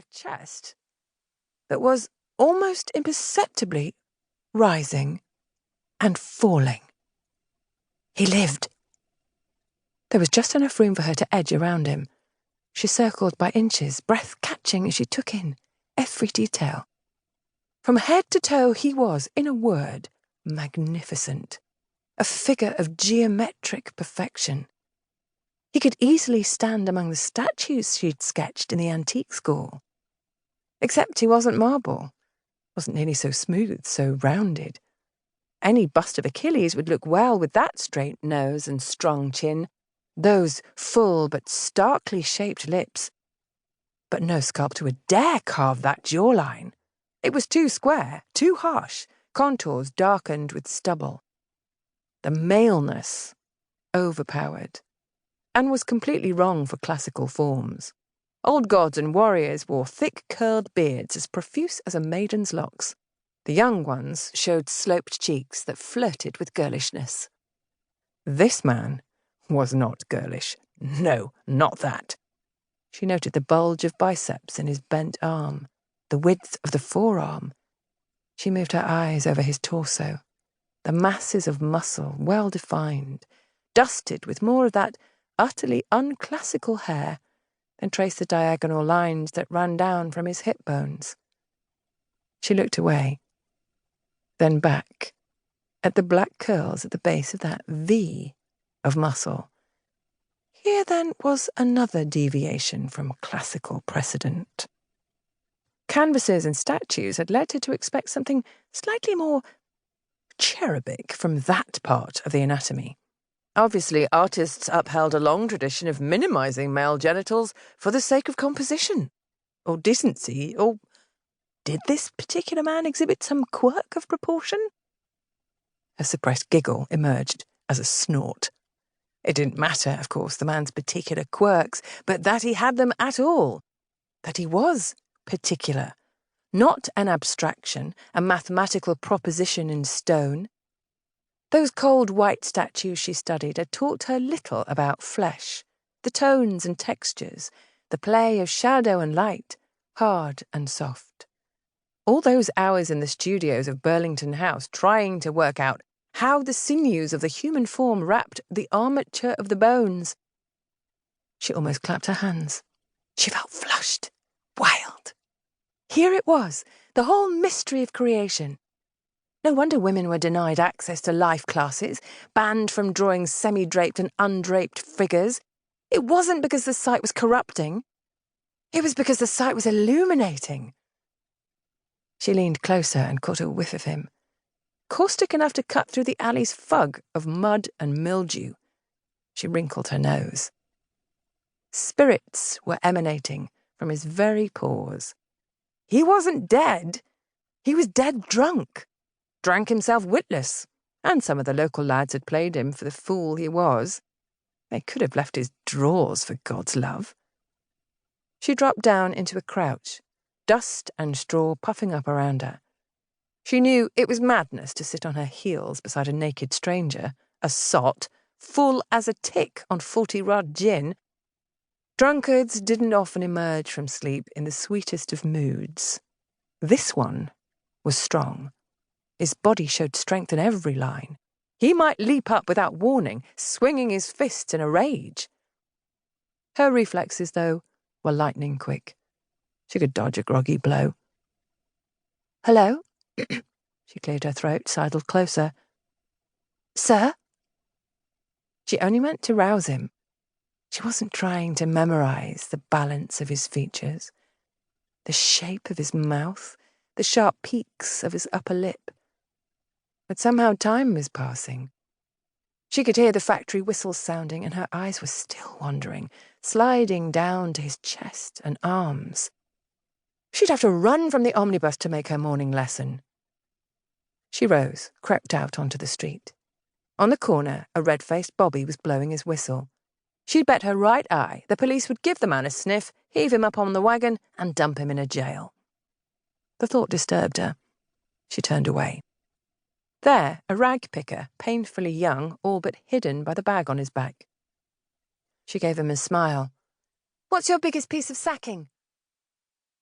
a chest that was almost imperceptibly rising and falling. He lived. There was just enough room for her to edge around him. She circled by inches, breath catching as she took in every detail. From head to toe he was, in a word, magnificent, a figure of geometric perfection. He could easily stand among the statues she'd sketched in the antique school. Except he wasn't marble, wasn't nearly so smooth, so rounded. Any bust of Achilles would look well with that straight nose and strong chin, those full but starkly shaped lips. But no sculptor would dare carve that jawline. It was too square, too harsh, contours darkened with stubble. The maleness overpowered, and was completely wrong for classical forms. Old gods and warriors wore thick curled beards as profuse as a maiden's locks. The young ones showed sloped cheeks that flirted with girlishness. This man was not girlish. No, not that. She noted the bulge of biceps in his bent arm, the width of the forearm. She moved her eyes over his torso, the masses of muscle well defined, dusted with more of that utterly unclassical hair, then traced the diagonal lines that ran down from his hip bones. She looked away, then back, at the black curls at the base of that V of muscle. Here, then, was another deviation from classical precedent. Canvases and statues had led her to expect something slightly more cherubic from that part of the anatomy. Obviously, artists upheld a long tradition of minimizing male genitals for the sake of composition, or decency, or did this particular man exhibit some quirk of proportion? A suppressed giggle emerged as a snort. It didn't matter, of course, the man's particular quirks, but that he had them at all, that he was particular, not an abstraction, a mathematical proposition in stone. Those cold white statues she studied had taught her little about flesh, the tones and textures, the play of shadow and light, hard and soft. All those hours in the studios of Burlington House trying to work out how the sinews of the human form wrapped the armature of the bones. She almost clapped her hands. She felt flushed, wild. Here it was, the whole mystery of creation. No wonder women were denied access to life classes, banned from drawing semi-draped and undraped figures. It wasn't because the sight was corrupting. It was because the sight was illuminating. She leaned closer and caught a whiff of him, caustic enough to cut through the alley's fug of mud and mildew. She wrinkled her nose. Spirits were emanating from his very pores. He wasn't dead. He was dead drunk. Drank himself witless, and some of the local lads had played him for the fool he was. They could have left his drawers, for God's love. She dropped down into a crouch, dust and straw puffing up around her. She knew it was madness to sit on her heels beside a naked stranger, a sot, full as a tick on 40-rod gin. Drunkards didn't often emerge from sleep in the sweetest of moods. This one was strong. His body showed strength in every line. He might leap up without warning, swinging his fists in a rage. Her reflexes, though, were lightning quick. She could dodge a groggy blow. "Hello?" She cleared her throat, sidled closer. "Sir?" She only meant to rouse him. She wasn't trying to memorize the balance of his features, the shape of his mouth, the sharp peaks of his upper lip. But somehow time was passing. She could hear the factory whistles sounding, and her eyes were still wandering, sliding down to his chest and arms. She'd have to run from the omnibus to make her morning lesson. She rose, crept out onto the street. On the corner, a red-faced bobby was blowing his whistle. She'd bet her right eye the police would give the man a sniff, heave him up on the wagon, and dump him in a jail. The thought disturbed her. She turned away. There, a rag picker, painfully young, all but hidden by the bag on his back. She gave him a smile. "What's your biggest piece of sacking?"